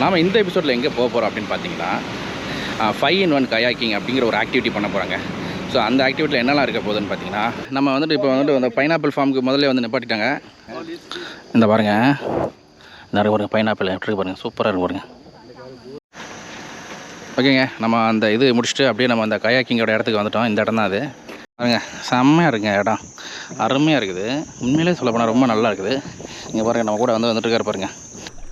நாம் இந்த எபிசோடில் எங்கே போக போகிறோம் அப்படின்னு பார்த்தீங்கன்னா 5-in-1 கயாக்கிங் அப்படிங்கிற ஒரு ஆக்டிவிட்டி பண்ண போகிறாங்க. ஸோ அந்த ஆக்டிவிட்டியில் என்னெல்லாம் இருக்க போகுதுன்னு பார்த்தீங்கன்னா, நம்ம வந்துட்டு இப்போ வந்துட்டு அந்த பைனாப்பிள் ஃபார்முக்கு முதல்ல வந்து நிப்பாட்டிட்டாங்க. இந்த பாருங்கள், நிறைய பாருங்கள் பைனாப்பிள் எப்படி இருக்கு பாருங்கள், சூப்பராக இருக்கு பாருங்கள். ஓகேங்க, நம்ம அந்த இது முடிச்சுட்டு அப்படியே நம்ம அந்த கயாக்கிங்கோட இடத்துக்கு வந்துட்டோம். இந்த இடம் தான் அது பாருங்க, செம்மையாக இருக்குங்க இடம், அருமையாக இருக்குது. உண்மையிலே சொல்ல போனால் ரொம்ப நல்லா இருக்குது. இங்கே பாருங்கள், நம்ம கூட வந்துட்டு இருக்காரு பாருங்கள்.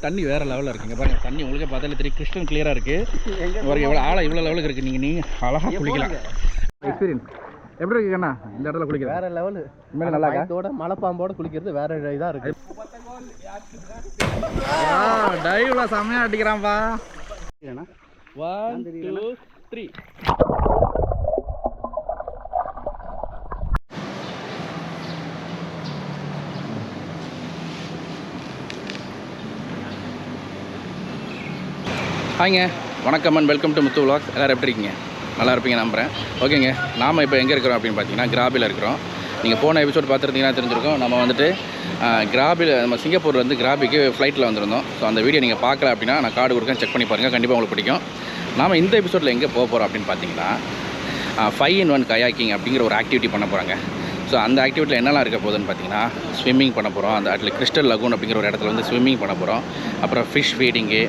தண்ணி வேறு லெவலில் இருக்குங்க பாருங்கள். தண்ணி உங்களுக்கு பார்த்தாலே தெரியும், கிறிஸ்டல் கிளியராக இருக்குது பாருங்கள். எவ்வளோ ஆழம் இவ்வளோ லெவலுக்கு இருக்குது. நீங்கள் அழகாக குளிக்கலாம். எக்ஸ்பீரியன்ஸ் எப்படி இருக்குங்கண்ணா இந்த இடத்துல குளிக்கிறது? வேறு லெவலு, உண்மையிலே நல்லா இதோட மலைப்பாம்போடு குளிக்கிறது வேறு இதாக இருக்குது. டைவ்ல செம்மையாக அடிக்கிறான்ப்பா. 1 2 3 ஹாய்ங்க, வணக்கம் and welcome to Muthu vlogs. எல்லோரும் எப்படி இருக்கீங்க? நல்லா இருப்பீங்க நம்புகிறேன். ஓகேங்க, நாம் இப்போ எங்கே இருக்கிறோம் அப்படின்னு பார்த்தீங்கன்னா கிராபியில் இருக்கிறோம். நீங்கள் போன எபிசோட் பார்த்துருந்தீங்கன்னா தெரிஞ்சிருக்கோம். நம்ம வந்துட்டு கிராபில் நம்ம சிங்கப்பூர்லேருந்து கிராபிக்கு ஃப்ளைட்டில் வந்திருந்தோம். ஸோ அந்த வீடியோ நீங்கள் பார்க்கல அப்படின்னா நான் கார்டு கொடுக்கேன், செக் பண்ணி பாருங்கள், கண்டிப்பாக உங்களுக்கு பிடிக்கும். நாம் இந்த எபிசோடில் எங்கே போக போகிறோம் அப்படின்னு பார்த்தீங்கன்னா 5-in-1 கயாக்கிங் அப்படிங்கிற ஒரு ஆக்டிவிட்டி பண்ண போகிறாங்க. ஸோ அந்த ஆக்டிவிட்டியில் என்னெல்லாம் இருக்க போகுதுன்னு பார்த்தீங்கன்னா, ஸ்விம்மிங் பண்ண போகிறோம். அந்த இடத்துல கிறிஸ்டல் லகூன் அப்படிங்கிற ஒரு இடத்துல வந்து ஸ்விம்மிங் பண்ண போகிறோம். அப்புறம் ஃபிஷ் ஃபீடிங்கு,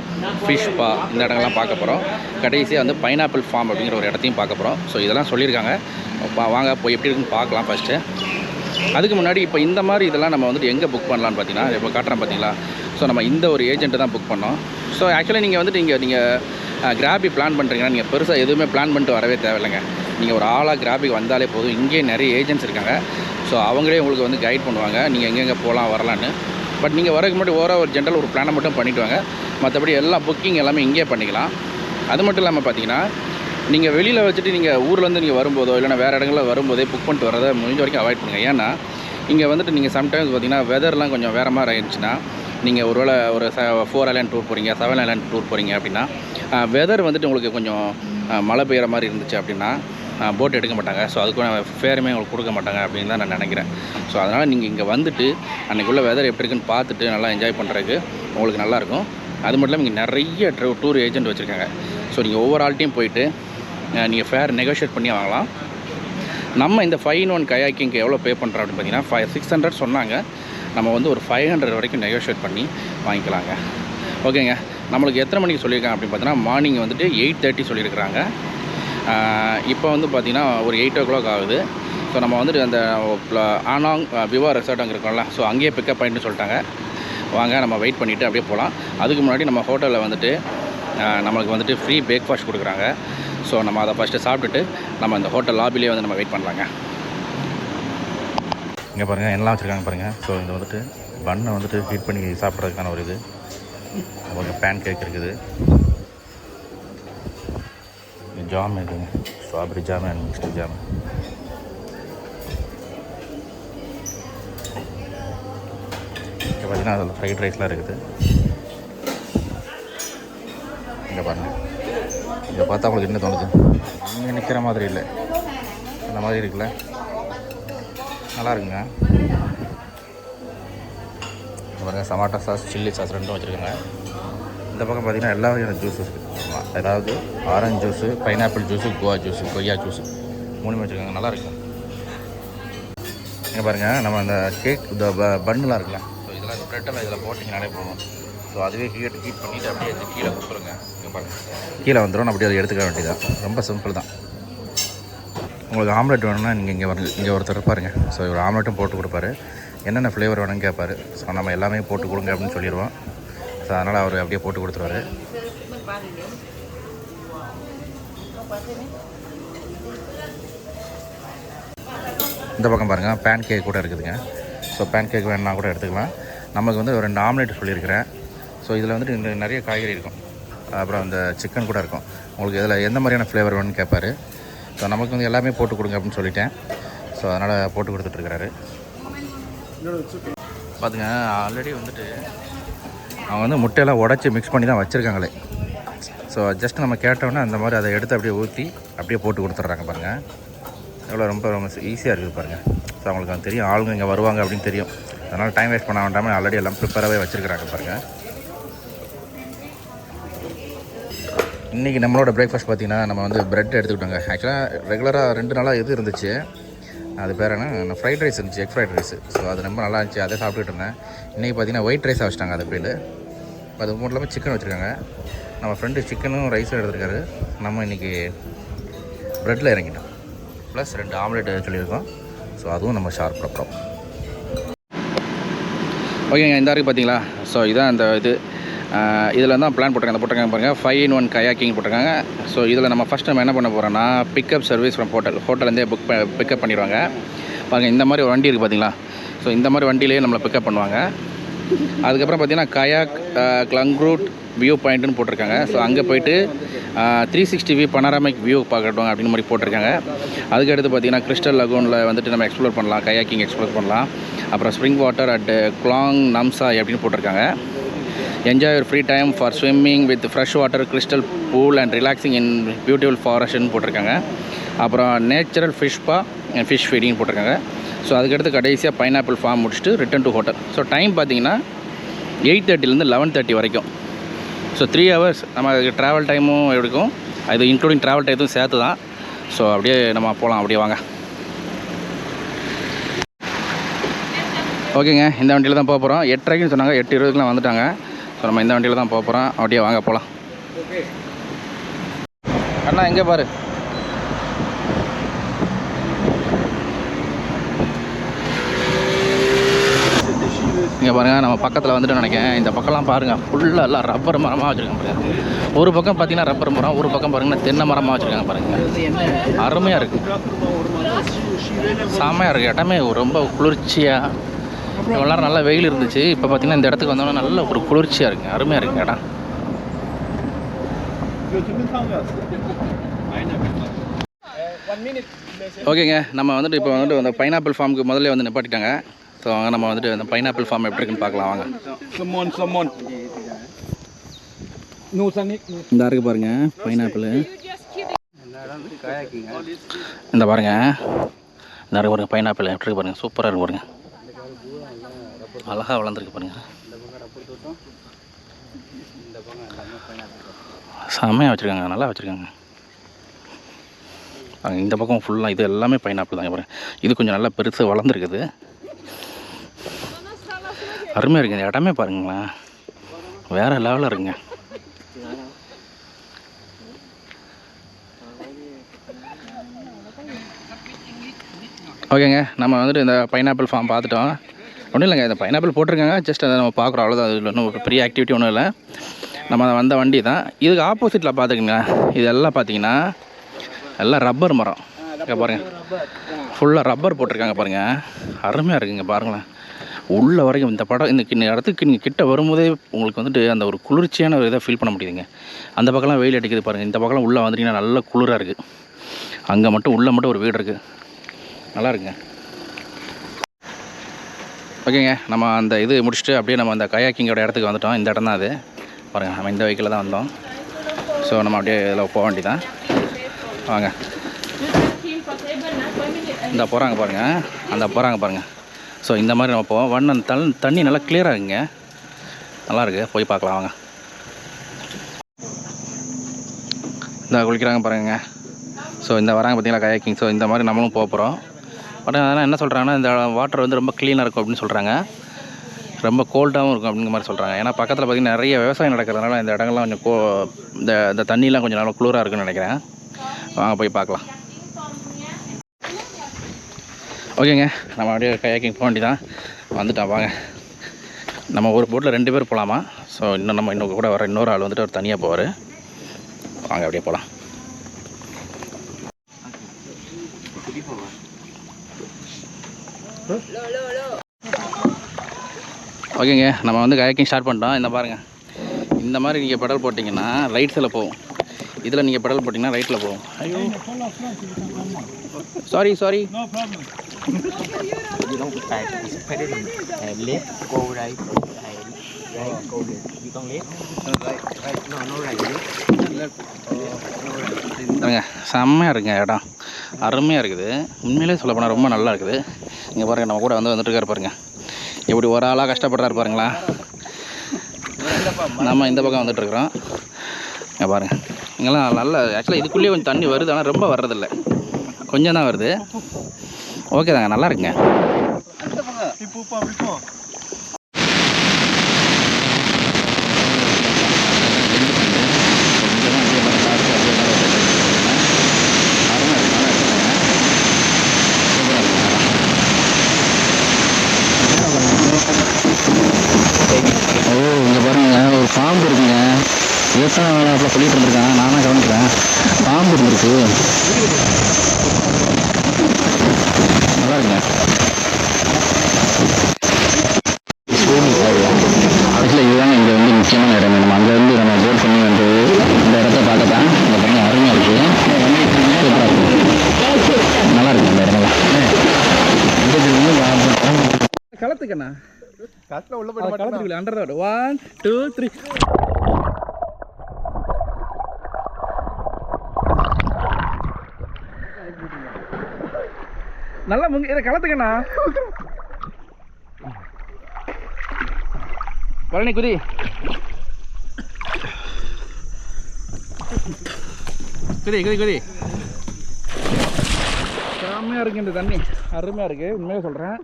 ஃபிஷ் பா, இந்த இடங்கள்லாம் பார்க்க போகிறோம். கடைசியாக வந்து பைனாப்பிள் ஃபார்ம் அப்படிங்கிற ஒரு இடத்தையும் பார்க்க போகிறோம். ஸோ இதெல்லாம் சொல்லியிருக்காங்க. வாங்க போய் எப்படி இருக்குன்னு பார்க்கலாம் ஃபஸ்ட்டு. அதுக்கு முன்னாடி இப்போ இந்த மாதிரி இதெல்லாம் நம்ம வந்துட்டு எங்கே புக் பண்ணலான்னு பார்த்தீங்கன்னா, இப்போ காட்டுறேன் பார்த்தீங்களா. ஸோ நம்ம இந்த ஒரு ஏஜென்ட்டு தான் புக் பண்ணோம். ஸோ ஆக்சுவலி நீங்கள் வந்துட்டு நீங்கள் கிராபி பிளான் பண்ணுறீங்கன்னா நீங்கள் பெருசாக எதுவுமே பிளான் பண்ணிட்டு வரவே தேவையில்லைங்க. நீங்கள் ஒரு ஆளாக கிராபிக்கு வந்தாலே போதும். இங்கேயே நிறைய ஏஜென்ட்ஸ் இருக்காங்க. ஸோ அவங்களே உங்களுக்கு வந்து கைட் பண்ணுவாங்க, நீங்கள் எங்கெங்கே போகலாம் வரலான்னு. பட் நீங்கள் வரதுக்கு முன்னாடி ஒரு ஜென்ரல் ஒரு பிளானை மட்டும் பண்ணிவிட்டு வாங்க. மற்றபடி எல்லா புக்கிங் எல்லாமே இங்கேயே பண்ணிக்கலாம். அது மட்டும் இல்லாமல் பார்த்தீங்கன்னா, நீங்கள் வெளியில் வச்சுட்டு நீங்கள் ஊர்லேருந்து நீங்கள் வரும்போதோ இல்லைனா வேறு இடங்களில் வரும்போதே புக் பண்ணிட்டு வரதை முடிஞ்ச வரைக்கும் அவாய்ட் பண்ணுங்கள். ஏன்னா இங்கே வந்துட்டு நீங்கள் சம்டைம்ஸ் பார்த்தீங்கன்னா வெதர்லாம் கொஞ்சம் வேறு மாதிரி ஆயிடுச்சுன்னா, நீங்கள் ஒருவேளை ஒரு 4 ஐலாண்ட் டூர் போகிறீங்க, 7 ஐலாண்ட் டூர் போகிறீங்க அப்படின்னா, வெதர் வந்துட்டு உங்களுக்கு கொஞ்சம் மழை பெய்கிற மாதிரி இருந்துச்சு அப்படின்னா போட் எடுக்க மாட்டாங்க. ஸோ அதுக்கு ஃபேருமே உங்களுக்கு கொடுக்க மாட்டாங்க அப்படின்னு தான் நான் நினைக்கிறேன். ஸோ அதனால் நீங்கள் இங்கே வந்துட்டு அன்றைக்குள்ள வெதர் எப்படி இருக்குன்னு பார்த்துட்டு நல்லா என்ஜாய் பண்ணுறதுக்கு உங்களுக்கு நல்லாயிருக்கும். அது மட்டும் இல்லாமல் இங்கே நிறைய டூர் ஏஜென்ட் வச்சுருக்காங்க. ஸோ நீங்கள் ஒவ்வொரு ஆள்கிட்டையும் போயிட்டு நீங்கள் ஃபேர் நெகோஷியேட் பண்ணி வாங்கலாம். நம்ம இந்த 5-in-1 கயாக்கிங்க்கு எவ்வளோ பே பண்ணுறோம் அப்படின்னு பார்த்தீங்கன்னா 600 சொன்னாங்க. நம்ம வந்து ஒரு 500 வரைக்கும் நெகோஷியேட் பண்ணி வாங்கிக்கலாங்க. ஓகேங்க, நம்மளுக்கு எத்தனை மணிக்கு சொல்லியிருக்காங்க அப்படின்னு பார்த்தீங்கன்னா மார்னிங் வந்துட்டு 8:30 சொல்லியிருக்கிறாங்க. இப்போ வந்து பார்த்திங்கன்னா ஒரு 8 o'clock ஆகுது. ஸோ நம்ம வந்துட்டு அந்த ஆனாங் விவா ரெசார்ட் அங்கே இருக்கோம்ல, ஸோ அங்கேயே பிக்கப் பண்ணிட்டு சொல்லிட்டாங்க. வாங்க நம்ம வெயிட் பண்ணிவிட்டு அப்படியே போகலாம். அதுக்கு முன்னாடி நம்ம ஹோட்டலில் வந்துட்டு நம்மளுக்கு வந்துட்டு ஃப்ரீ பிரேக்ஃபாஸ்ட் கொடுக்குறாங்க. ஸோ நம்ம அதை ஃபஸ்ட்டு சாப்பிட்டுட்டு நம்ம அந்த ஹோட்டல் லாபிலே வந்து நம்ம வெயிட் பண்ணலாங்க. இங்கே பாருங்கள் என்னெல்லாம் வச்சுருக்காங்க பாருங்கள். ஸோ இது வந்துட்டு பன்னை வந்துட்டு ஹீட் பண்ணி சாப்பிட்றதுக்கான ஒரு இது. கொஞ்சம் பேன் கேக் இருக்குது, ஜாம் இருக்குங்க, strawberry jam and mixed jam. இங்கே பார்த்தீங்கன்னா அதில் ஃப்ரைட் ரைஸ்லாம் இருக்குது. இங்கே பாருங்கள், இங்கே பார்த்தா உங்களுக்கு என்ன தோணுது? இங்கே நிற்கிற மாதிரி இல்லை, அந்த மாதிரி இருக்குல்ல, நல்லா இருக்குங்க. இங்கே பாருங்கள், டொமேட்டோ சாஸ், சில்லி சாஸ் ரெண்டும் வச்சுருக்காங்க. இந்த பக்கம் பார்த்திங்கன்னா எல்லா வகையான ஜூஸ் இருக்குது. அதாவது ஆரஞ்சு ஜூஸு, பைனாப்பிள் ஜூஸு, கொய்யா ஜூஸு 3 வச்சுருக்காங்க. நல்லா இருக்குங்க. இங்கே பாருங்கள், நம்ம அந்த கேக் இந்த பன்னுலாம் இருக்குல்ல, ஸோ இதெல்லாம் இந்த ப்ரெட்டெல்லாம் இதில் போட்டிங்கனாலே போகும். ஸோ அதுவே ஹீட் பண்ணிவிட்டு அப்படியே கீழே கொடுத்துருங்க. இங்கே பாருங்கள், கீழே வந்துடும், அப்படியே அதை எடுத்துக்க வேண்டியதான். ரொம்ப சிம்பிள் தான். உங்களுக்கு ஆம்லெட் வேணும்னா நீங்கள் இங்கே ஒருத்தர் இருப்பாருங்க. ஸோ இவர் ஆம்லெட்டும் போட்டு கொடுப்பாரு. என்னென்ன ஃப்ளேவர் வேணும்னு கேட்பார். ஸோ நம்ம எல்லாமே போட்டு கொடுங்க அப்படின்னு சொல்லிடுவோம். ஸோ அதனால் அவர் அப்படியே போட்டு கொடுத்துருவாரு. இந்த பக்கம் பாருங்கள், பேன் கேக் கூட இருக்குதுங்க. ஸோ பேன் கேக் வேணுன்னா கூட எடுத்துக்கலாம். நமக்கு வந்து ஒரு 2 ஆம்லெட் சொல்லியிருக்கிறேன். ஸோ இதில் வந்துட்டு இங்கே நிறைய காய்கறி இருக்கும், அப்புறம் அந்த சிக்கன் கூட இருக்கும். உங்களுக்கு இதில் எந்த மாதிரியான ஃப்ளேவர் வேணும்னு கேட்பார். ஸோ நமக்கு வந்து எல்லாமே போட்டு கொடுங்க அப்படின்னு சொல்லிட்டேன். ஸோ அதனால் போட்டு கொடுத்துட்ருக்கிறாரு. பார்த்துங்க, ஆல்ரெடி வந்துட்டு அவங்க வந்து முட்டையெல்லாம் உடச்சி மிக்ஸ் பண்ணி தான் வச்சுருக்காங்களே. ஸோ ஜஸ்ட் நம்ம கேட்டோன்னா அந்த மாதிரி அதை எடுத்து அப்படியே ஊற்றி அப்படியே போட்டு கொடுத்துட்றாங்க. பாருங்கள் எவ்வளோ ரொம்ப ஈஸியாக இருக்குது பாருங்கள். ஸோ அவங்களுக்கு தெரியும் ஆளுங்க இங்கே வருவாங்க அப்படின்னு தெரியும். அதனால் டைம் வேஸ்ட் பண்ண வேண்டாமல் ஆல்ரெடி எல்லாம் ப்ரிப்பராகவே வச்சுருக்கிறாங்க பாருங்கள். இன்றைக்கி நம்மளோட பிரேக்ஃபாஸ்ட் பார்த்திங்கன்னா நம்ம வந்து ப்ரெட் எடுத்துக்கிட்டோங்க. ஆக்சுவலாக ரெகுலராக 2 நாளாக இது இருந்துச்சு, அது பேர் என்ன ஃப்ரைட் ரைஸ் இருந்துச்சு, எக் ஃப்ரைட் ரைஸ். ஸோ அது ரொம்ப நல்லா இருந்துச்சு, அதை சாப்பிட்டுட்டு இருந்தேன். இன்றைக்கி பார்த்திங்கன்னா ஒயிட் ரைஸாக வச்சுட்டாங்க அது பேர். அது மட்டும் இல்லாமல் சிக்கன் வச்சுருக்காங்க. நம்ம ஃப்ரெண்டு சிக்கனும் ரைஸும் எடுத்துருக்காரு. நம்ம இன்றைக்கி ப்ரெட்டில் இறங்கிட்டோம். ப்ளஸ் 2 ஆம்லேட் சொல்லியிருக்கோம். ஸோ அதுவும் நம்ம ஷார்ப் பண்ணுறோம். ஓகேங்க, இந்த இருக்குது பார்த்தீங்களா? ஸோ இதான் அந்த இது இதில் தான் பிளான் போட்டிருக்காங்க பாருங்கள். 5 in 1 கயாக்கிங் போட்டிருக்காங்க. ஸோ இதில் நம்ம ஃபஸ்ட் நம்ம என்ன பண்ண போகிறோம்னா பிக்கப் சர்வீஸ் ஃப்ரம் ஹோட்டல்லேருந்தே பிக்கப் பண்ணிடுவாங்க. பாருங்கள், இந்த மாதிரி ஒரு வண்டி இருக்குது பார்த்தீங்களா? ஸோ இந்த மாதிரி வண்டியிலே நம்மளை பிக்கப் பண்ணுவாங்க. அதுக்கப்புறம் பார்த்திங்கன்னா கயாக் கிளங்க்ரூட் வியூ பாயிண்ட்டுன்னு போட்டிருக்காங்க. ஸோ அங்கே போய்ட்டு 360 வியூ பனாராமிக் வியூ பார்க்கட்டும் அப்படின்னு மாதிரி போட்டிருக்காங்க. அதுக்கடுத்து பார்த்திங்கன்னா கிறிஸ்டல் லகூனில் வந்துட்டு நம்ம எக்ஸ்ப்ளோர் பண்ணலாம், கயாக்கிங் எக்ஸ்ப்ளோர் பண்ணலாம். அப்புறம் spring water at Kulang Namsai அப்படின்னு போட்டிருக்காங்க. Enjoy your free time for swimming with fresh water crystal pool and relaxing in beautiful ஃபாரஸ்ட்னு போட்டிருக்காங்க. அப்புறம் natural fish spa and fish feeding போட்டிருக்காங்க. ஸோ அதுக்கடுத்து கடைசியாக பைனாப்பிள் ஃபார்ம் முடிச்சுட்டு return to hotel. So time பார்த்திங்கன்னா 8:30 11:30 வரைக்கும். ஸோ 3 hours நம்ம அதுக்கு ட்ராவல் டைமும் எடுக்கும். அது இன்க்ளூடிங் ட்ராவல் டைத்தும் சேர்த்து தான். ஸோ அப்படியே நம்ம போகலாம், அப்படியே வாங்க. ஓகேங்க, இந்த வண்டியில் தான் போக போகிறோம். 8:30க்குன்னு சொன்னாங்க, 8:20க்குலாம் வந்துட்டாங்க. ஸோ நம்ம இந்த வண்டியில் தான் போக போகிறோம். அப்படியே வாங்க போகலாம். அண்ணா எங்கே பாரு, இங்கே பாருங்கள், நம்ம பக்கத்தில் வந்துட்டு நினைக்கிறேன். இந்த பக்கம்லாம் பாருங்கள், ஃபுல்லாக எல்லாம் ரப்பர் மரமாக வச்சுருக்காங்க பாருங்கள். ஒரு பக்கம் பார்த்தீங்கன்னா ரப்பர் மரம், ஒரு பக்கம் பாருங்கன்னா தென்னை மரமாக வச்சுருக்காங்க பாருங்கள். அருமையாக இருக்குது, செம்மையாக இருக்குது. இடமே ரொம்ப குளிர்ச்சியாக. இவ்வளோ நேரம் நல்லா வெயில் இருந்துச்சு, இப்போ பார்த்தீங்கன்னா இந்த இடத்துக்கு வந்தோன்னா நல்ல ஒரு குளிர்ச்சியாக இருக்குது, அருமையாக இருக்குது இடம். ஓகேங்க, நம்ம வந்துட்டு இப்போ வந்துட்டு அந்த பைனாப்பிள் ஃபார்முக்கு முதல்ல வந்து நிப்பாட்டிட்டாங்க. ஸோ அங்கே நம்ம வந்துட்டு அந்த பைனாப்பிள் ஃபார்ம் எப்படி இருக்குன்னு பார்க்கலாம் வாங்க. இந்த இருக்குது பாருங்கள் பைனாப்பிள். இந்த பாருங்கள், இந்த இருக்குது பாருங்கள் பைனாப்பிள் எப்படி இருக்கு பாருங்கள், சூப்பராக இருக்கு பாருங்கள், அழகாக வளர்ந்துருக்கு பாருங்கள், செம்மையாக வச்சுருக்காங்க, நல்லா வச்சுருக்காங்க. இந்த பக்கம் ஃபுல்லாக இது எல்லாமே பைனாப்பிள் தான் பாருங்கள். இது கொஞ்சம் நல்லா பெருசாக வளர்ந்துருக்குது, அருமையாக இருக்குது. இந்த இடமே பாருங்களேன், வேறு லெவலில் இருக்குங்க. ஓகேங்க, நம்ம வந்துட்டு இந்த பைனாப்பிள் ஃபார்ம் பார்த்துட்டோம். ஒன்றும் இல்லைங்க, இந்த பைனாப்பிள் போட்டிருக்காங்க, ஜஸ்ட் அதை நம்ம பார்க்குறோம், அவ்வளோதான். அதில் ஒன்றும் பெரிய ஆக்டிவிட்டி ஒன்றும் இல்லை. நம்ம வந்த வண்டி தான். இதுக்கு ஆப்போசிட்டில் பார்த்துக்குங்க, இதெல்லாம் பார்த்தீங்கன்னா எல்லாம் ரப்பர் மரம். இங்கே பாருங்கள், ஃபுல்லாக ரப்பர் போட்டிருக்காங்க பாருங்கள், அருமையாக இருக்குங்க பாருங்களேன். உள்ள வரைக்கும் இந்த படம் இந்த இடத்துக்கு நீங்கள் கிட்ட வரும்போதே உங்களுக்கு வந்துட்டு அந்த ஒரு குளிர்ச்சியான ஒரு இதை ஃபீல் பண்ண முடியுதுங்க. அந்த பக்கம்லாம் வெயில் அடிக்குது பாருங்கள், இந்த பக்கம்லாம் உள்ளே வந்துட்டிங்கன்னா நல்ல குளிராக இருக்குது. அங்கே மட்டும் உள்ளே மட்டும் ஒரு வீடு இருக்குது, நல்லா இருக்குங்க. ஓகேங்க, நம்ம அந்த இது முடிச்சுட்டு அப்படியே நம்ம அந்த கயாக்கிங்கோட இடத்துக்கு வந்துட்டோம். இந்த இடம் தான் அது பாருங்கள், நம்ம இந்த வெஹிக்கிளில் தான் வந்தோம். ஸோ நம்ம அப்படியே இதில் போக வேண்டியதான், வாங்க. இந்த போகிறாங்க பாருங்கள், அந்த போகிறாங்க பாருங்கள். ஸோ இந்த மாதிரி நம்ம போவோம். தண்ணி நல்லா கிளியராக இருக்குங்க, நல்லாயிருக்கு, போய் பார்க்கலாம் வாங்க. இந்த குளிக்கிறாங்க பாருங்க. ஸோ இந்த வராங்க பார்த்தீங்களா கயாக்கிங். ஸோ இந்த மாதிரி நம்மளும் போக போகிறோம். பட் அதனால் என்ன சொல்கிறாங்கன்னா இந்த வாட்டர் வந்து ரொம்ப க்ளீனாக இருக்கும் அப்படின்னு சொல்கிறாங்க, ரொம்ப கோல்டாகவும் இருக்கும் அப்படிங்கிற மாதிரி சொல்கிறாங்க. ஏன்னா பக்கத்தில் பார்த்திங்கன்னா நிறைய விவசாயம் நடக்கிறதுனால இந்த இடங்கள்லாம் கொஞ்சம் இந்த தண்ணியெலாம் கொஞ்சம் நல்லா குளிராக இருக்குன்னு நினைக்கிறேன். வாங்க போய் பார்க்கலாம். ஓகேங்க, நம்ம அப்படியே கயாக்கிங் போக வேண்டியதான், வந்துட்டோம் வாங்க. நம்ம ஒரு போட்டில் 2 பேர் போகலாமா. ஸோ இன்னும் கூட வர இன்னொரு ஆள் வந்துட்டு அவர் தனியாக போவார். வாங்க அப்படியே போகலாம். ஓகேங்க, நம்ம வந்து கயாக்கிங் ஸ்டார்ட் பண்ணிட்டோம். இந்த பாருங்கள், இந்த மாதிரி நீங்கள் பெடல் போட்டிங்கன்னா ரைட் சைடில் போகும், இதில் நீங்கள் பெடல் போட்டிங்கன்னா ரைட்டில் போகும். ஐயோ sorry You don't type this pedal left go right go left. You don't left right no right left செம்மையாக இருக்குங்க இடம், அருமையாக இருக்குது. உண்மையிலே சொல்ல போனால் ரொம்ப நல்லா இருக்குது. இங்கே பாருங்கள், நம்ம கூட வந்துட்டு இருக்காரு பாருங்கள், எப்படி ஒரு ஆளாக கஷ்டப்படுறாரு பாருங்களா. நம்ம இந்த பக்கம் வந்துட்டுருக்குறோம். இங்கே பாருங்கள், இங்கெல்லாம் நல்ல ஆக்சுவலாக இதுக்குள்ளேயே கொஞ்சம் தண்ணி வருது, ஆனால் ரொம்ப வர்றதில்ல, கொஞ்சம் தான் வருது. ஓகே தாங்க, நல்லா இருக்குங்க. இங்கே பாருங்க, ஒரு பாம்பு இருக்குங்க. விவசாயம் வேலை அப்போ சொல்லிட்டு இருந்திருக்கேன், நானும் கவனிக்கிறேன். பாம்பு இருந்திருக்கு, நல்லா இருக்குங்க. ஆக்சுவலாக இதுதாங்க இங்கே வந்து முக்கியமான இடம். நம்ம அங்கேருந்து நம்ம போட் பண்ணி வந்து இந்த இடத்த பார்க்க தான் இந்த பண்ணி அருமையாக இருக்குது, சூப்பராக இருக்குது, நல்லா இருக்கு இந்த இடமெல்லாம். களத்துக்கண்ணா கட்டில் உள்ள போய் களத்துக்குள்ள அண்டர் ரோடு 1 2 3 நல்லா முங்க இதை களத்துக்கண்ணா. பழனி குதி. குதி குதி குதி. செம்மையாக இருக்குது இந்த தண்ணி, அருமையாக இருக்குது, உண்மையாக சொல்கிறேன்.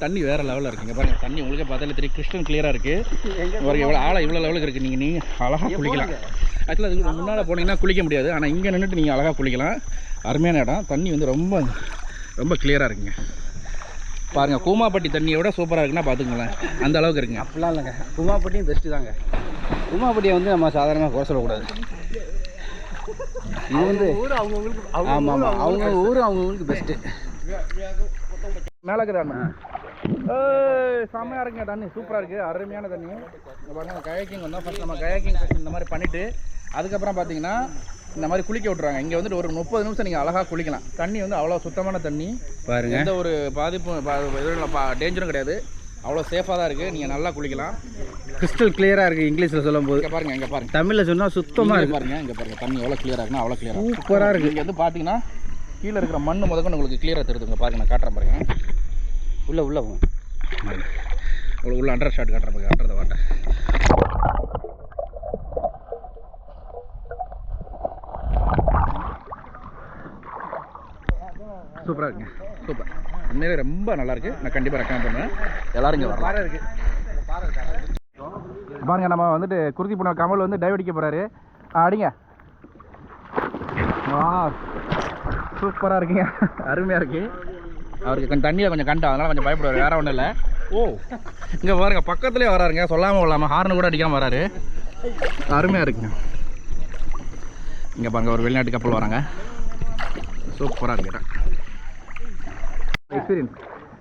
தண்ணி வேறு லெவலில் இருக்குங்க. பாருங்கள், தண்ணி உங்களுக்கே பார்த்தாலே தெரியும், கிறிஸ்டல் கிளியராக இருக்குது. ஒரு எவ்வளோ ஆழம் இவ்வளோ லெவலுக்கு இருக்குது. நீங்கள் அழகாக குளிக்கலாம். ஆக்சுவலாக அதுக்கு முன்னால் போனீங்கன்னா குளிக்க முடியாது, ஆனால் இங்கே நின்றுட்டு நீங்கள் அழகாக குளிக்கலாம். அருமையான இடம். தண்ணி வந்து ரொம்ப ரொம்ப கிளியராக இருக்குங்க. பாருங்கள், கூமாப்பட்டி தண்ணியை விட சூப்பராக இருக்குன்னா பார்த்துங்களேன், அந்த அளவுக்கு இருக்குங்க. அப்படிலாம் இல்லைங்க, கூமாப்பட்டியும் பெஸ்ட்டு தாங்க. கூமாப்பட்டியை வந்து நம்ம சாதாரணமாக குறை சொல்லக்கூடாது. இது வந்து ஆமாம் ஆமாம், அவங்க ஊர் அவங்கவுங்களுக்கு பெஸ்ட்டு. மேலே இருக்குதாண்ணா, செம்மையாக இருக்குங்க. தண்ணி சூப்பராக இருக்குது, அருமையான தண்ணி. பாருங்கள், கயாக்கிங் வந்தால் ஃபஸ்ட் நம்ம கயாக்கிங் ஃபஸ்ட் இந்த மாதிரி பண்ணிவிட்டு அதுக்கப்புறம் பார்த்தீங்கன்னா இந்த மாதிரி குளிக்க விட்ருவாங்க. இங்கே வந்துட்டு ஒரு 30 நிமிஷம் நீங்கள் அழகாக குளிக்கலாம். தண்ணி வந்து அவ்வளோ சுத்தமான தண்ணி பாருங்கள், எந்த ஒரு பாதிப்பும் டேஞ்சரும் கிடையாது, அவ்வளோ சேஃபாக தான் இருக்குது. நீங்கள் நல்லா குளிக்கலாம். கிறிஸ்டல் கிளியராக இருக்குது இங்கிலீஷில் சொல்லும்போது. இங்கே பாருங்கள், இங்கே பாருங்கள், தமிழில் சொன்னால் சுத்தமாக இருக்குது. பாருங்கள், இங்கே பாருங்கள், தண்ணி எவ்வளோ கிளியராக இருக்குன்னா அவ்வளோ கிளியராக சூப்பராக இருக்குது. இங்கே வந்து பார்த்தீங்கன்னா கீழே இருக்கிற மண் முதற்கொண்டு உங்களுக்கு கிளியராக தெரியுதுங்க. பாருங்கள், நான் காட்டுறேன் பாருங்கள். உள்ளே போங்க, உங்களுக்கு உள்ள அண்டர் ஷாட் காட்டுறேன் பாருங்க, அண்டர் த வாட்டர். சூப்பராக இருக்குங்க, சூப்பர், உண்மையிலே ரொம்ப நல்லாயிருக்கு. நான் கண்டிப்பாக ரெக்கமெண்ட் பண்ணுவேன், எல்லோரும் இங்கே வரலாம். இருக்குது பாருங்க, நம்ம வந்துட்டு குருதி போன கமல் வந்து டைவ் அடிக்க போகிறாரு. அடிங்க. சூப்பராக இருக்குங்க, அருமையாக இருக்குது. அவருக்கு கொஞ்சம் தண்ணியில் கொஞ்சம் கண்டா, அதனால் கொஞ்சம் பயப்படுவார், வேறு ஒன்றும் இல்லை. ஓ, இங்கே பாருங்க, பக்கத்துலேயே வராருங்க, சொல்லாமல் கொள்ளாமல், ஹார்னு கூட அடிக்காமல் வராரு, அருமையாக இருக்குங்க. இங்கே பாருங்க, ஒரு வெளிநாட்டு கப்பல் வராங்க, சூப்பராக இருக்குடா. எக்ஸ்பீரியன்ஸ்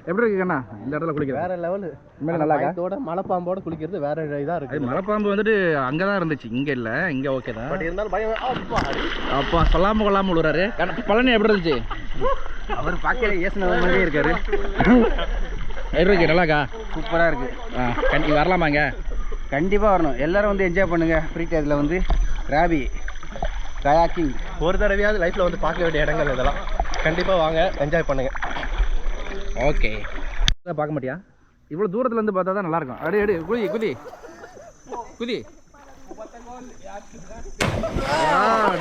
எப்படி இருக்குங்கண்ணா இந்த இடத்துல குளிக்கிறது? வேறு லெவலு, உண்மையில நல்லா இருக்கா? இதோட மலைப்பாம்போட குளிக்கிறது வேறு இதாக இருக்குது. மலைப்பாம்பு வந்துட்டு அங்கே தான் இருந்துச்சு, இங்கே இல்லை. இங்கே ஓகே தான், பட் இருந்தாலும் பயம். அப்பா சொல்லாமல் கொள்ளாமல் விழுறாரு. பழனி எப்படி இருந்துச்சு? அவர் பார்க்கல ஏசுன மாதிரியே இருக்காரு. எப்படி இருக்கு? நல்லாக்கா? சூப்பராக இருக்குது. கண்டிப்பாக வரலாமாங்க? கண்டிப்பாக வரணும், எல்லோரும் வந்து என்ஜாய் பண்ணுங்கள். ஃப்ரீ டைத்தில் வந்து கிராபி கயாக்கிங் ஒரு தடவையாவது லைஃப்பில் வந்து பார்க்க வேண்டிய இடங்கள் இதெல்லாம். கண்டிப்பாக வாங்க, என்ஜாய் பண்ணுங்கள். ஓகே, பார்க்க மாட்டியா? இவ்வளோ தூரத்துலேருந்து பார்த்தா தான் நல்லாயிருக்கும். அடி அடி குதி குதி குதி.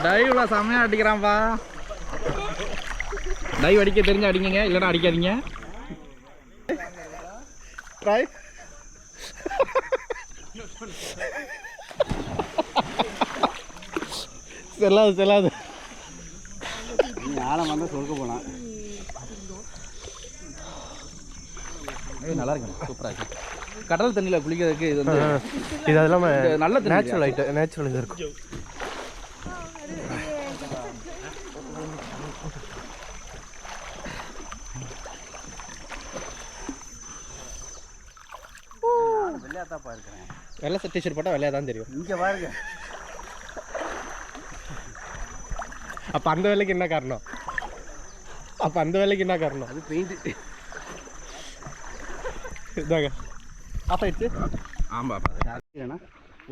டைவ்லாம் செம்மையாக அடிக்கிறான்ப்பா. டைவ் அடிக்க தெரிஞ்சு அடிங்க, இல்லைன்னா அடிக்காதீங்க. ட்ரை செல்லாது ஆழம் வந்தால் சொல்ல போகலாம். நல்லா இருக்கு, சூப்பராக இருக்கு. கடல் தண்ணியில் குளிக்கிறதுக்கு இது வந்து இது அதெல்லாம் நல்ல நேச்சுரல் ஐட்டம், நேச்சுரல் இது இருக்கும். வெள்ளையாத்தாப்பா இருக்கிறேன். வெள்ளை டிஷர்ட் போட்டால் வெள்ளையாக தான் தெரியும். இங்கே பாருங்க. அப்போ அந்த வேலைக்கு என்ன காரணம்? அது பெயிண்ட் இதாங்க. ஆஃப் ஆயிடுச்சு. ஆமாம்,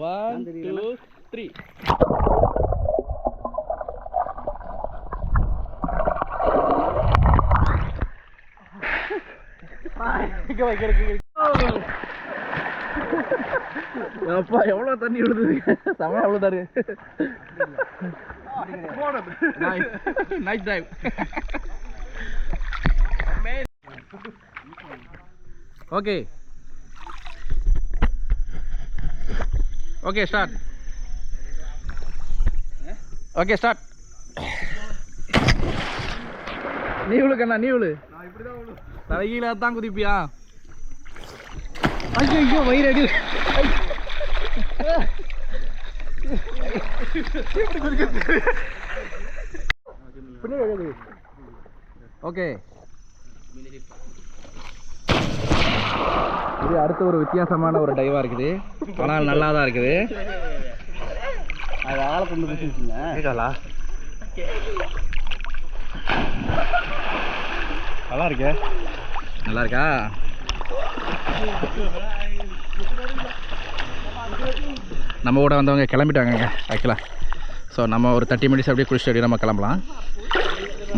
1 2 3. அப்பா எவ்வளோ தண்ணி விழுது செம்ம எவ்வளோ தாரு nice dive okay okay start okay start நீ விழுக்கண்ணா நீ விழு தலைகீழ தான் குதிப்பியா ஐயோ வயிறு அடி ஓகே இது அடுத்த ஒரு வித்தியாசமான ஒரு டைவா இருக்குது ஆனால் நல்லா தான் இருக்குது அது ஆளை கொண்டு போச்சுங்களா நல்லா இருக்கே நல்லா இருக்கா நம்ம கூட வந்தவங்க கிளம்பிட்டாங்க ஆக்சுவலாக ஸோ நம்ம ஒரு 30 மினிட்ஸ் அப்படியே குளிச்சுட்டு அப்படியே நம்ம கிளம்பலாம்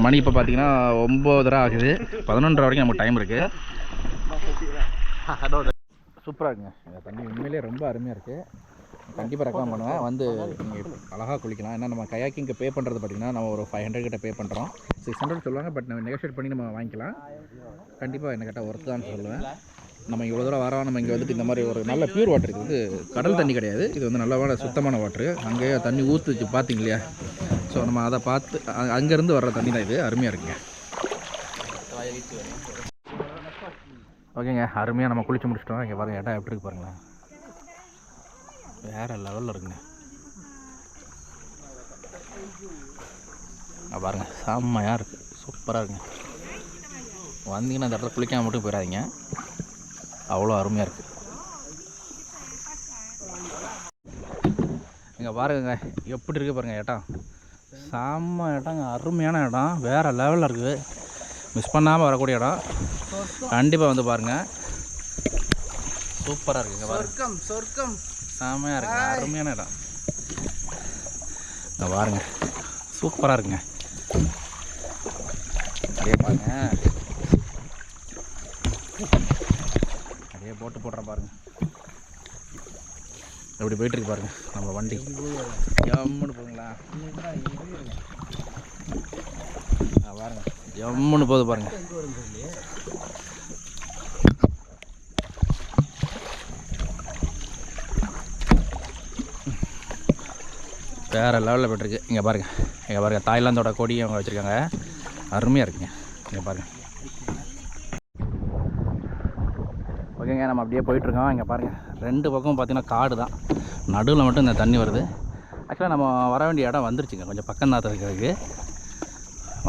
மணி இப்போ பார்த்தீங்கன்னா 9:30 ஆகுது 11:30 வரைக்கும் நமக்கு டைம் இருக்குது சூப்பராக இருக்குங்க இந்த தண்ணி உண்மையிலே ரொம்ப அருமையாக இருக்குது கண்டிப்பாக ரெக்கமெண்ட் பண்ணுவேன் வந்து நீங்கள் அழகாக குளிக்கலாம் ஏன்னா நம்ம கயாக்கிங்க்கு பே பண்ணுறது பார்த்திங்கன்னா நம்ம ஒரு 500 கிட்ட பே பண்ணுறோம் 600 சொல்லுவாங்க பட் நம்ம நெகோஷியேட் பண்ணி நம்ம வாங்கிக்கலாம் கண்டிப்பாக என்ன கேட்டால் ஒர்த்து தான் சொல்லுவேன் நம்ம இவ்வளோ தூரம் வரோம் நம்ம இங்கே வந்துட்டு இந்த மாதிரி ஒரு நல்ல பியூர் வாட்டர் இது வந்து கடல் தண்ணி கிடையாது இது வந்து நல்ல சுத்தமான வாட்ரு அங்கேயே தண்ணி ஊற்றுச்சு பார்த்தீங்க இல்லையா ஸோ நம்ம அதை பார்த்து அங்கேருந்து வர்ற தண்ணி தான் இது அருமையாக இருக்குங்க ஓகேங்க அருமையாக நம்ம குளிச்சு முடிச்சிட்டோம் இங்கே பாருங்கள் இடம் எப்படி இருக்கு பாருங்களேன் வேறு லெவலில் இருக்குங்க பாருங்கள் செம்மையாக இருக்குது சூப்பராக இருக்குங்க வந்தீங்கன்னா அந்த இடத்துல குளிக்காமல் மட்டும் போயிடாதீங்க அவ்வளோ அருமையாக இருக்குது இங்கே பாருங்க எப்படி இருக்குது பாருங்கள் இடம் செம்ம இடங்க அருமையான இடம் வேறு லெவலில் இருக்குது மிஸ் பண்ணாமல் வரக்கூடிய இடம் கண்டிப்பாக வந்து பாருங்கள் சூப்பராக இருக்குங்க சொர்க்கம் சொர்க்கம் செம்மையாக இருக்குங்க அருமையான இடம் இங்கே பாருங்க சூப்பராக இருக்குங்க அப்படியே பாருங்க அப்படியே போட்டு போடுறேன் பாருங்க எப்படி போயிட்டுருக்கு பாருங்க நம்ம வண்டி ஜம்முன்னு போகுங்களா பாருங்க ஜம்முன்னு போகுது பாருங்க வேறு லெவலில் போய்ட்டுருக்கு இங்கே பாருங்கள் தாய்லாந்தோட கொடி அவங்க வச்சுருக்காங்க அருமையாக இருக்குங்க இங்கே பாருங்கள் ஓகேங்க நம்ம அப்படியே போயிட்டுருக்கோம் இங்கே பாருங்கள் 2 பக்கமும் பார்த்திங்கன்னா காடு தான் நடுவில் மட்டும் இந்த தண்ணி வருது ஆக்சுவலாக நம்ம வர வேண்டிய இடம் வந்துருச்சுங்க கொஞ்சம் பக்கம் தான் இருக்கிறதுக்கு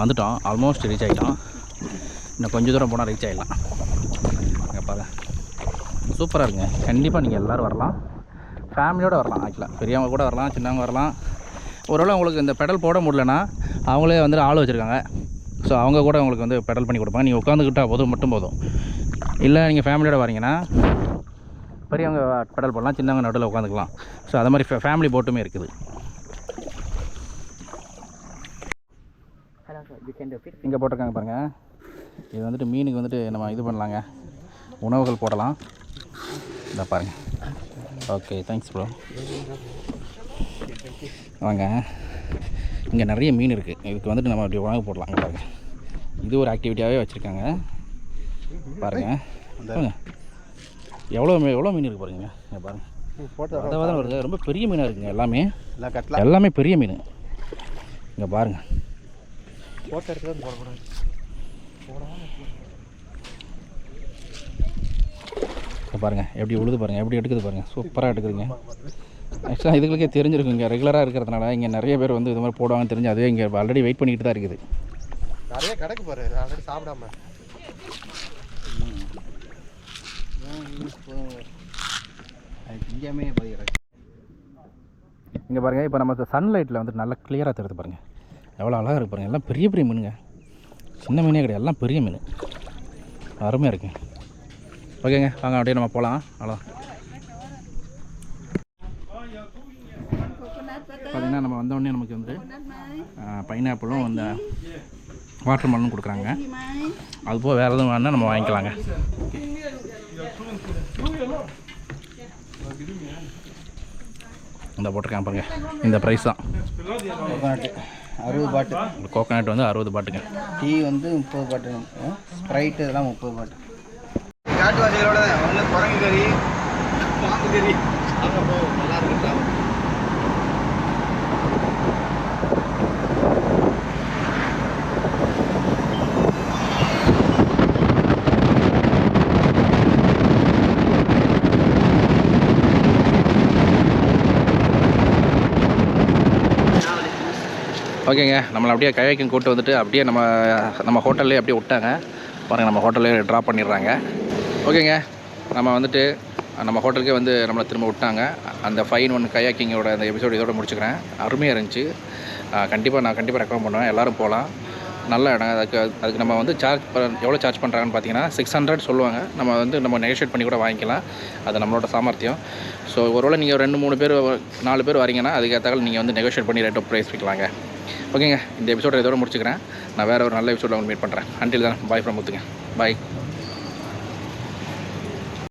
வந்துட்டோம் ஆல்மோஸ்ட் ரீச் ஆகிட்டோம் இன்னும் கொஞ்சம் தூரம் போனால் ரீச் ஆகிடலாம் இங்கே பாருங்கள் சூப்பராக இருக்குங்க கண்டிப்பாக நீங்கள் எல்லோரும் வரலாம் ஃபேமிலியோடு வரலாம் ஆக்சுவலாக பெரியவங்க கூட வரலாம் சின்னவங்க வரலாம் ஒருவேளை உங்களுக்கு இந்த பெடல் போட முடியலன்னா அவங்களே வந்து ஆள் வச்சுருக்காங்க ஸோ அவங்க கூட உங்களுக்கு வந்து பெடல் பண்ணி கொடுப்பாங்க நீங்கள் உட்காந்துக்கிட்டால் போதும் இல்லை நீங்கள் ஃபேமிலியோடு வரீங்கன்னா பெரியவங்க பெடல் போடலாம் சின்னவங்க நடுவில் உட்காந்துக்கலாம் ஸோ அது மாதிரி ஃபேமிலி போட்டுமே இருக்குது இங்கே போட்டிருக்காங்க பாருங்கள் இது வந்துட்டு மீனுக்கு வந்துட்டு நம்ம இது பண்ணலாங்க உணவுகள் போடலாம் இதை பாருங்கள் ஓகே தேங்க்ஸ் ப்ரோ வாங்க இங்கே நிறைய மீன் இருக்குது இதுக்கு வந்துட்டு நம்ம அப்படி உணவு போடலாம் பாருங்கள் இது ஒரு ஆக்டிவிட்டியாகவே வச்சுருக்காங்க பாருங்கள் எவ்வளோ மீன் இருக்குது பாருங்க இங்கே பாருங்கள் அதான் வருது ரொம்ப பெரிய மீனாக இருக்குங்க எல்லாமே பெரிய மீன் இங்கே பாருங்கள் பாருங்கள் எப்படி உழுது பாருங்கள் எப்படி எடுக்குது பாருங்கள் சூப்பராக எடுக்குதுங்க ஆக்சுவலாக இதுகளுக்கே தெரிஞ்சிருக்குங்க ரெகுலராக இருக்கிறதுனால இங்கே நிறைய பேர் வந்து இது மாதிரி போடுவாங்கன்னு தெரிஞ்சு அதுவே இங்கே ஆல்ரெடி வெயிட் பண்ணிக்கிட்டு தான் இருக்குது நிறைய கிடக்கு பாரு ஆல்ரெடி சாப்பிடாம இங்கே பாருங்கள் இப்போ நம்ம சன்லைட்டில் வந்துட்டு நல்லா கிளியராக தெரியுது பாருங்கள் எவ்வளோ அழகாக இருக்குது பாருங்கள் எல்லாம் பெரிய பெரிய மீனுங்க சின்ன மீனே கிடையாது எல்லாம் பெரிய மீன் அருமையாக இருக்குங்க ஓகேங்க வாங்க அப்படியே நம்ம போகலாம் அவ்வளோ பார்த்திங்கன்னா நம்ம வந்தோடனே நமக்கு வந்து பைனாப்பிளும் அந்த வாட்டர் மெலனும் கொடுக்குறாங்க அதுபோக வேறு எதுவும் வேணால் நம்ம வாங்கிக்கலாங்க இந்த போட்டிருக்கேன் பாருங்க, இந்த ப்ரைஸ் தான். கோகோனட்டு 60 பாட்டு, கோகோனட் வந்து 60 பாட்டுங்க. டீ வந்து 30 பாட்டு, ஸ்ப்ரைட்டு இதெல்லாம் 30 பாட்டு. காட்டுவாசிகளோட ஒன்று குரங்கு கறி, பாம்பு கறி, அங்கே போகும், நல்லா இருக்குங்களா. ஓகேங்க, நம்மளை அப்படியே கயாக்கிங் கூட்டு வந்துட்டு அப்படியே நம்ம ஹோட்டல்லே அப்படியே விட்டாங்க பாருங்கள். நம்ம ஹோட்டல்லே ட்ராப் பண்ணிடுறாங்க. ஓகேங்க, நம்ம வந்துட்டு நம்ம ஹோட்டலுக்கே வந்து நம்மளை திரும்ப விட்டாங்க. அந்த 5-in-1 கயாக்கிங்கோட அந்த எபிசோடு இதோட முடிச்சுக்கிறேன். அருமையாக இருந்துச்சு. நான் கண்டிப்பாக ரெக்கமெண்ட் பண்ணுவேன், எல்லோரும் போகலாம். நல்ல இடம். அதுக்கு நம்ம வந்து எவ்வளோ சார்ஜ் பண்ணுறாங்கன்னு பார்த்தீங்கன்னா 600 சொல்லுவாங்க. நம்ம நெகோஷியேட் பண்ணி கூட வாங்கிக்கலாம், அது நம்மளோட சாமர்த்தியம். ஸோ ஒருவேளை நீங்கள் 2-3 பேர் 4 பேர் வரீங்கன்னா அதுக்கேற்றாலும் நீங்கள் வந்து நெகோஷியேட் பண்ணி ரேட் ஆஃப் ப்ரைஸ் வைக்கலாங்க. ஓகேங்க, இந்த எபிசோட இதோட முடிச்சுக்கிறேன். நான் வேறு ஒரு நல்ல எபிசோடில் மீட் பண்ணுறேன். அன்டில் தான், பாய் ஃப்ரம் முத்துங்க, பாய்.